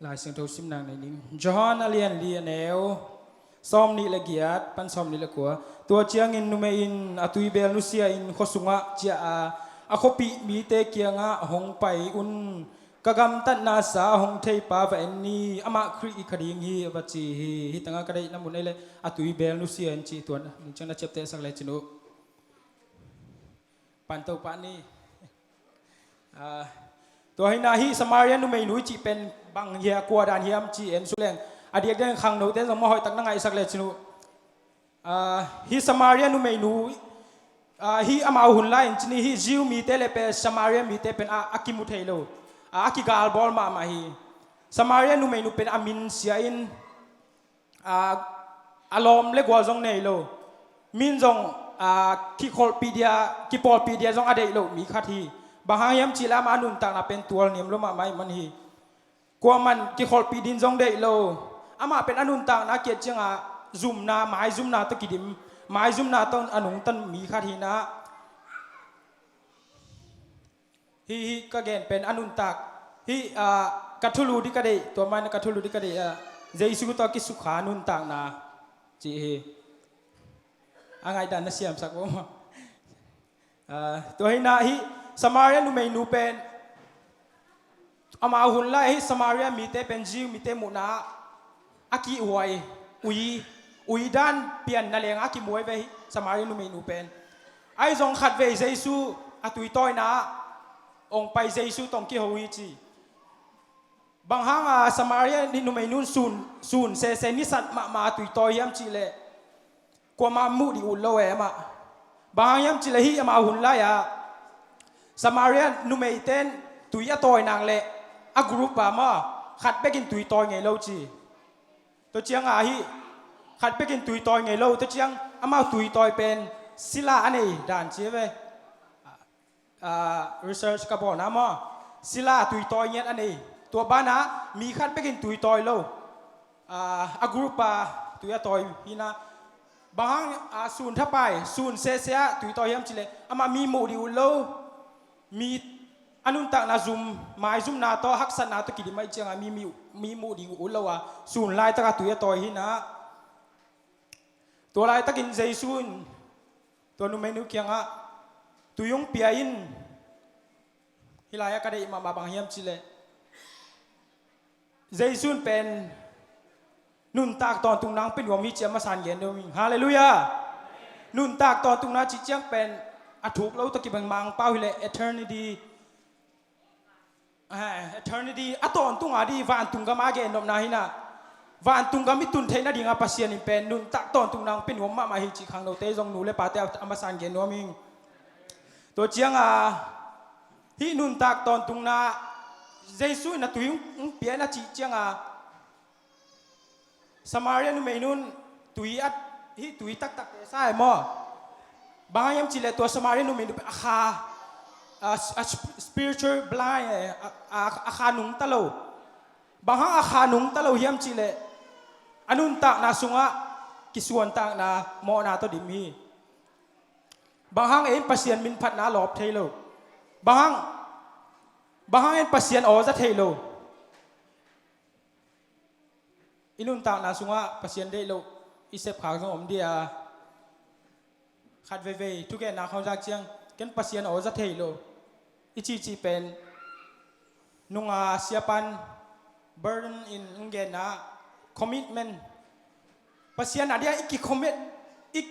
ลายเสียงโทสิมนางในนี้จอห์นเลียนเนวซ้อมนี่ละเกียดปันซ้อมนี่ละกัวตัวเจียงอินนุเมอินอตุยเบลนุเซียอินขสุงะเจียอาคปีมีเตเกียงะหงไปอุนกะกำตันนาสาหงเทปาเวนีอามาครีคดีงฮีบัจีฮิตังกระไดน้ำมุนเลยอตุยเบลนุเซียอินจีตัวนี่จังนัดเจ็บเตะสักเลยจินุปันเตาปานี่ตัวให้นาฮิสมาเรียนุเมนุจีเป็นบังเฮียกัวดานเฮียมจีเอ็นสุเลงอดีตเดินขังหนูเต้นสมอหอยตักนั่งไงสักเลยจินุฮิสมาเรียนุเมนูฮิอามาหุ่นไล่จินี่ฮิจิวมีเตเลเปสมาเรียมีเตเป็นอากิมุเทโลอากิกาลบอลมาฮิสมาเรียนุเมนูเป็นอามินเซียอินอารมณ์เล็กกว่าจงเนโลมินจงคิโคลปีเดียคิปอลปีเดียจงอเดโลมีคาทีบางครั้งยามจีรามานุนต่างน่ะเป็นตัวเนียมลมาไม่มันฮีกว่ามันกิขอลปีดินจงเดโลอามาเป็นอนุนต่างน่ะเกียรติจังซุ่มนาไม้ซุ่มนาตะกิดิมไม้ซุ่มนาต้นอนุตันมีคาทีนะฮีก็เกณฑ์เป็นอนุนตักฮีกัทุลูดิกะเดตัวมันกัทุลูดิกะเดเจสุกุตอกิสุขานุนต่างนะจีฮีอะไรดันน่ะเสียมสักว่าตัวให้นาฮีสมาเรียนุเมนูเป็นอามาหุ่นไล่สมาเรียมีเตเป็นจิวมีเตมุนาอากิอวยอุยด้านเปลี่ยนนั่นเองอากิมวยไปสมาเรียนุเมนูเป็นไอ้จงขัดเวเจซูอาตุยต้อยนะองไปเจซูตองกิฮวิจีบางครั้งสมาเรียนุเมนูซูนเซนิสัตมาตุยต้อยยามจีเลกว่ามามุดิอุลโลเอมาบางยามจีเลฮีอามาหุ่นไล่สมาเรียนุเมเตนตุยตอยนางเละอากรุ๊ปมาขัดไปกินตุยตอยไงเล่าจีตัวเจียงฮีขัดไปกินตุยตอยไงเล่าตัวเจียงอามาตุยตอยเป็นศิลาอันนี้ด่านเจี๋ยresearch กับบอกนะมาศิลาตุยตอยเงี้ยอันนี้ตัวบ้านนะมีขัดไปกินตุยตอยเล่าอากรุ๊ปตุยตอยฮีนะบางศูนย์ทับไปศูนย์เสียตุยตอยยังจีเลยอามามีโมดิวเล่ามีอนุนตักนาซุมไม้ซุมนาโตฮักษณาตกิดิไม่เจียงมีมูดีอุลวะสูนลายตะกตุยตอยหินะตัวลายตะกินเจซุนตัวนุเมนุเกียงะตุยงเปียอินฮิลายะกระเดยมาบางเฮียมจิเลเจซุนเป็นนุนตักตอนตุงนางเป็นวมิเจียมาสานเย็นเดมิงฮาเลลูยานุนตักตอนตุงนาจิเจียงเป็นอาถูกเราตะกี้บังมังเป้าหิเล eternity อะตอนตุงอาดีวานตุงกามาเกนนมนาหินะวานตุงกามิตุนเทนะดิงาปัสเซียนิเป็นนุนตักตอนตุงนางเป็นหัวมาหิจิขังเราเตจงนูเลปาเตอมาสานเกนนัวมิงตัวเจียงฮินุนตักตอนตุงนาเจสุนะตุยงเปียนะจิเจียงสมาเรียนุเมนุนตุยอัดฮิตุยตักใช่มั้งบางอย่างจิเลตัวสมาเรียนุเมนุเป็นspiritual blind อาคานุงตะโลบางครั้งอาคานุงตะโลเยี่ยมจีเลอนุนตักนาสุงะกิส่วนตักนาโมนาตดิมีบางครั้งเอ็นปัสเซียนมินพัดนาหลอบเทโลบางครั้งเอ็นปัสเซียนออจะเทโลอินุนตักนาสุงะปัสเซียนเดโลอิเซฟขางสมอมเดียขัดเวทุกแกนาเขาจากเชียงกันปัสเซียนออจะเทโลอิจีเป็นนุงเสียปัน burden in เกณฑ์นะ commitment ปัสเซียนอะไรอีกcommit อีก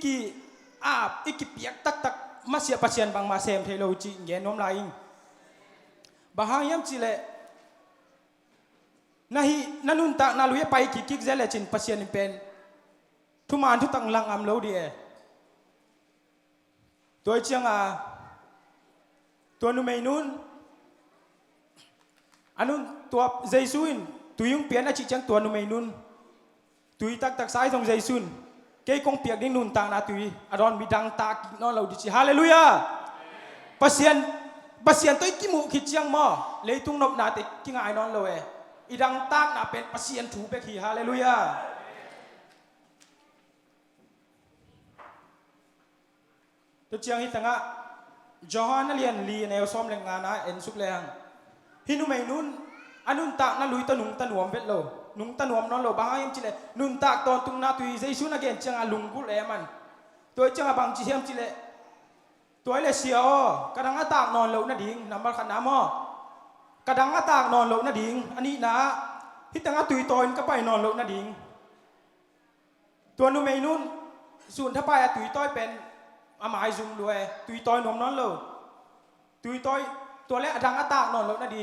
อีกเปียกตักมาเสียปัสเซียนบางมาเซมเทโลจีเกณฑ์น้อมลายบางครั้งย้ำจีเลยนั่นนุนตักนาลุยไปกิกเจเลจินปัสเซียนเป็นทุกมานทุกตังลังอัมโลดีตัวเชียงตัวนุเมนุนอันนู้นตัวเจสุนตุยงเปลี่ยนอาชีพจังตัวนุเมนุนตุยตักสายตรงเจสุนเกยคงเปียกดิ้งนุนต่างนาตุยอารอนมีดังตากนอนเราดิจิฮาเลลูยาปัสเซียนตัวกิมุขิจังมอเลยตุงนบนาติกิงไอนอนเราอีดังตากนาเป็นปัสเซียนถูเปกีฮาเลลูยาตัวเชียงฮิตังะจอห์นเลียนลีเนลซ้อมแรงงานนะเอ็นสุกแรงฮินุเมนุน อันนุนตากนั่นลุยตะหนุงตะหนวมเวทโลนุงตะหนวมนอนโลบางยังจิเลนุนตากตอนตุงนาตุยเจสุนักเก็นจังอาลุงกุเลมันตัวจังอาบางจีเฮมจิเลตัวเลเสียวกระดังอาตากนอนโลนาดิ่งนำมาขันน้ำมอกระดังอาตากนอนโลนาดิ่งอันนี้นะที่ตั้งอาตุยตอนก็ไปนอนโลนาดิ่งตัวนุเมนุนส่วนถ้าไปตุยต้อยเป็นอาหมายซุงด้วยตุยต้อยนมนอนโลตุยต้อยตัวเล็กดังอาตากนอนโลนาดี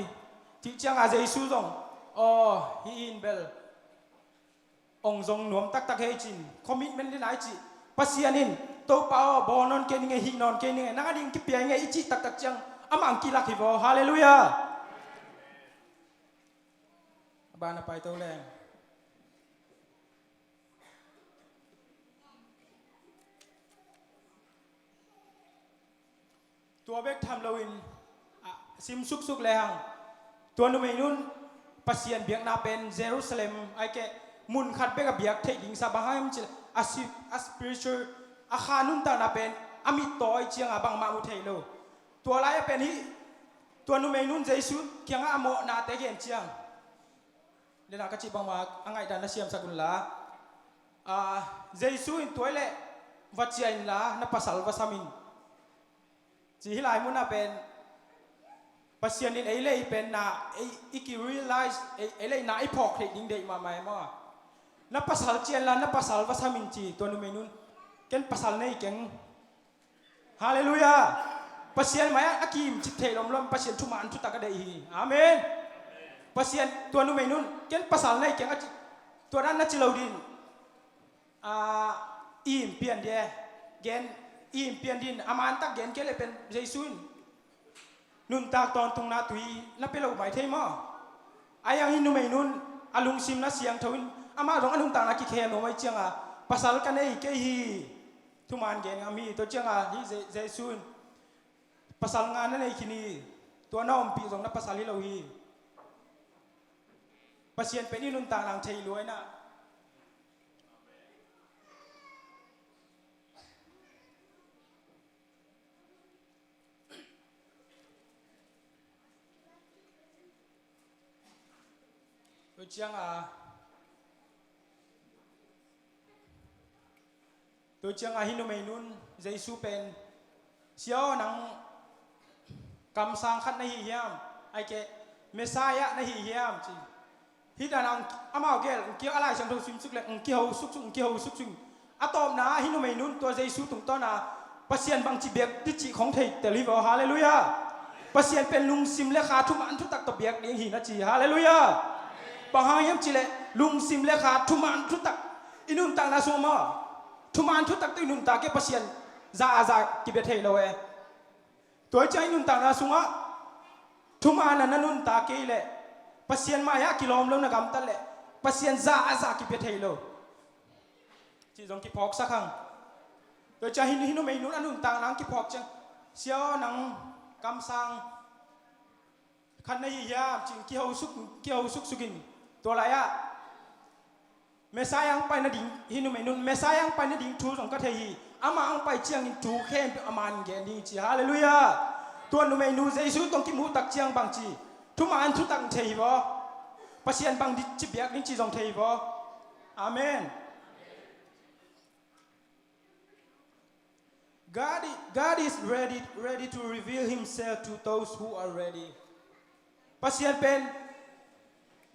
ที่เจียงอาเจซูซงอ๋อฮีอินเบลองซงหนวมตักตักเฮจินคอมมิตเมนต์ที่ไหนจีปัสยานินโตป้าบอนอนเกนิงฮินอนเกนิงนักดิ่งกิเปียงอิจิตักตักเจียงอามังกิลักฮิโวฮาเลลูยาบ้านไปตัวแรงตัวเบกทำลวินซิมสุกแรงตัวนุเมนุนปัสยานเบียกนาเป็นเยรูซาเล็มไอแกมุนขัดเบกเบียกเทดิงซาบะไฮมจิลอาสปิริชัลอาคานุนตานาเป็นอามิตอยเจียงอาบังมาอุเทโลตัวไรเป็นฮีตัวนุเมนุนเจสุเคียงอาโมนาเตเกนเจียงเดี๋ยวนักจิบังมาอังไงดานาเซียมสกุลละเจสุอินตัวเล่วัจยัยละนับภาษาลวาสามินจีฮิลายมุนนาเป็นปัสยานินเอเล่เป็นนาอีกิรีไลซ์เอเล่นาไอพอกเด็กดิ้งเด็กมาไม่มานับภาษาเจียนละนับภาษาภาษามินจีตัวนุเมนุนเก่งภาษาในเก่งฮาเลลูยาปัสยานมาอากิมจิตเทลมลมปัสยานทุมันทุตตะกะเดฮีอาเมนปัสยานตัวนุเมนุนเก่งภาษาในเก่งตัวนั้นนัจจิลาวดินอิมเปียนเดียเกนอิมเปียนดินอามันตักเกนเกเลยเป็นเยซูนนุนตากตอนตุงนาตุยนับเป็นเราหมายเทมออายังฮินุเมนุนอาลุงซิมนัเสียงทวินอามาร้องอาลุงตางนักกิเคโนไม่เจียงภาษากันเอเกฮีทุมันเกนอามีตัวเจียงฮิเยซูนภาษางานนั่นเองคินีตัวน้องปีสองนับภาษาลิโลฮีภาษาเป็นนินุนตางหลังเทยรวยนะตัวเจียงฮินุเมนุนเจสุเป็นเสียวนังกำสังขัดในหิยามไอเกเมสายะในหิยามจีฮิดานังอามาเกลเกี่ยวอะไรฉันรู้สึกสุกเลยเกี่ยวสุกอะตอมนะฮินุเมนุนตัวเจสุตุงต้นปัสยานบางจีเบียกดิจิของเทยแต่ลิบฮาเลลูยาปัสยานเป็นลุงซิมเลขาทุมันทุตักตบเบียกเลี้ยงหินจีฮาเลลูยาบางฮายมจิเลลุงซิมเลขาทุมันทุตักอินุนตังนาสมาทุมันทุตักตัวอินุนตาเก็ปัสยานzaกิเบเทโลเอตัวใจนุนตังนาสุงะทุมานันนุนตาเกเลปัสยานมายากิโลมลงนักำตันเลปัสยานzaกิเบเทโลจีจงกิพอกสักครั้งตัวใจหินุเมนุนอนุนตังนังกิพอกจังเสียวนังกำสังขันในยามจิงเกี่ยวสุกสุกินตัวไรอะเมสายังไปนดิ่งฮินุเมนุนเมสายังไปนดิ่งทูสองก็เทียอามาอังไปเจียงทูเข้มอามันเกนี่จีฮาเลลูยาตัวนุเมนูเจสุต้องกิมูตักเจียงบางจีทุมาอันทุตังเทียบ่ปัสยันบางดิจิเบียกนี่จีจงเทียบ่อาเมน God is ready to reveal Himself to those who are ready ปัสยันเป็น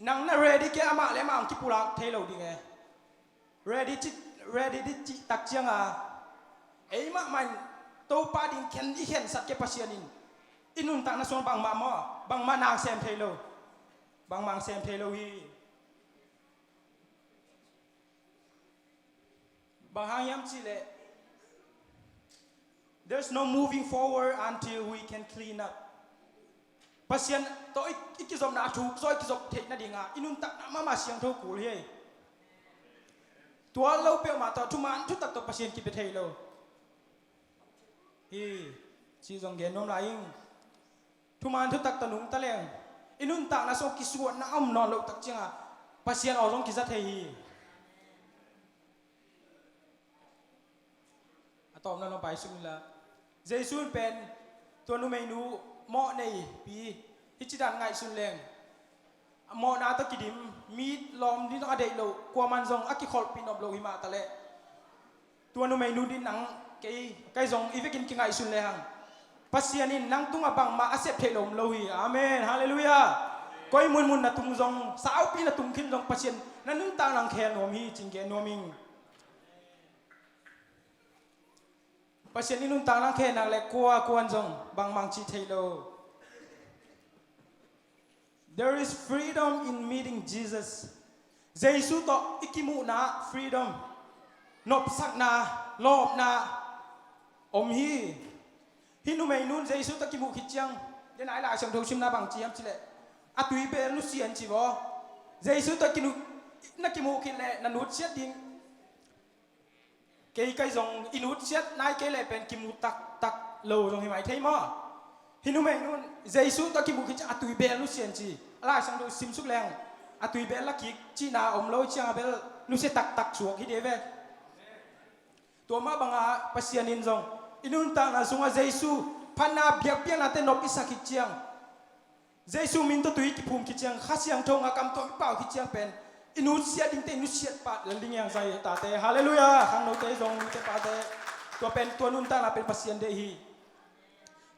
นังน่ะ ready แกอามาเลมาอังกิปุระเทโลดีไง ready ดิจิตักเจียงเอ้ยมามันโตปาดิงเข็นอีเข็นสัตว์แกปัสยันินอินุนตังนาส่วนบางมาหม้อบางมานางเซมเทโลบางมังเซมเทโลฮีบางหางยามจิเล There's no moving forward until we can clean up ปัสยันตัวอีกกิจสมนาถูกซอยกิจสมเทน่าดีงาอินุนตักนามาเสียงทุกกูเลยตัวเราเปียวมาตัวทุมันทุตักตัวปัสยันกิเปเทโลฮีชีจงเกนนมลายิงทุมันทุตักตนุงตะเลงอินุนตักนาโซกิสวนนาอมนอนโลตักเจียงปัสยันออกลงกิจเทฮีตอบนั่นลงไปสุดละเจสุนเป็นตัวนุเมนูเหมาะในปีฮิจิดันไงสุนเลง มอนาตะกิดิมมีลอมดินอเดโลกว่ามันซองอักิคอลปินอบโลหิมาตะเลตัวนุเมนูดินนังไกซองอีเวกินกิงไอสุนเลหังปัสยานินนังตุงอบังมาอาเซปเทลมโลหิอาเมนฮาเลลูยาก้อยมุนนะตุงซองสาวปีนะตุงขึ้นซองปัสยานนั่นนุ่งตานังแคนวมีจิงเกนวมิงปัสยานินุ่งตานังแคนนังเล็กกว่ากวนซองบังมังชีเทโลThere is freedom in meeting Jesus. Jesu to ikimu na freedom. Nop sak na, lop na, hi. Hinu may nun Jesu to kimu kitjang. Den ai la sang thâu sim na bang chiam chile. Atui be nu sian chi bo. Jesu to kinu na kimu kin le na nut siat ding. Kai zong inut siat nai ke le pen kimu tak lo zong hi mai thei mo. Hinu may nun Jesu to kimu kitjang atui be nu sian chi. Ala sang do sim suk leng atui be la ki chi na om lo chiang bel nu se tak suak hi de ve to ma banga pasianin zong inun ta na sunga Jesu phana biak piang na te nop isa ki chiang Jesu min to tui ki phum ki chiang khasiang thong akam to pau ki chiang pen inu sia ding te nu sia pa le ling yang sai ta te hallelujah khang no te zong te pa te to pen to nun ta na pen pasian de hi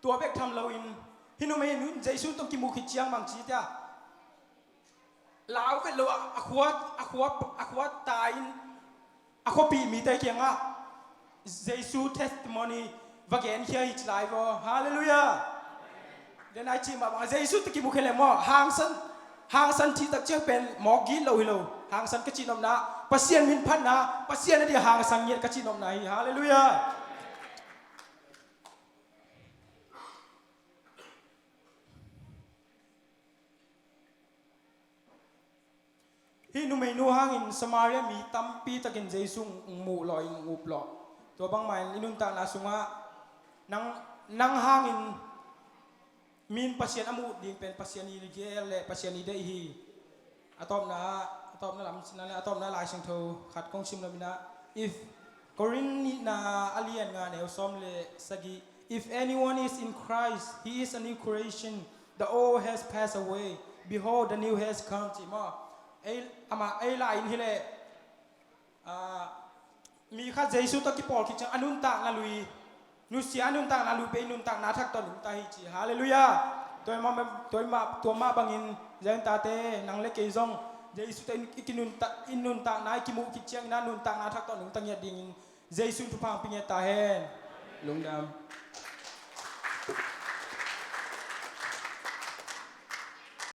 to bek tham lo in hinu me nun Jesu to ki mu ki chiang mang chi ta lão cái lúa aquat tai aqua pi mi tai kiang a Jesu testimony vagain here his life hallelujah then I chi ma ba Jesu to ki mu khele mo hang san thi tak che pen mo gi lo hi lo hang san ka chi nom na pasien min phan na pasien na di hang sang yet ka chi nom na hi hallelujah hi nu mei nu hangin Samaria mi tampi takin Jesu mu lo in uplo to bang mai inun ta na sunga nang hangin min pasien amu ding pen pasien ni gel le pasien ni dei hi atom na lam sin na atom na lai sang tho khat kong sim lamina if korin ni na alien nga ne som le sagi if anyone is in Christ he is a new creation the old has passed away behold the new has come ti ma ai la in hile mi kha Jesu to ki pol ki chang anun ta na lui nu sia anun ta na lui pe nun ta na thak to lung ta hi chi hallelujah toy ma bangin jan ta te nang le ke zong Jesu te ikinun ta inun ta na ki mu ki chang na nun ta na thak to lung ta nya ding Jesu tu phang pi nya ta hen lung dam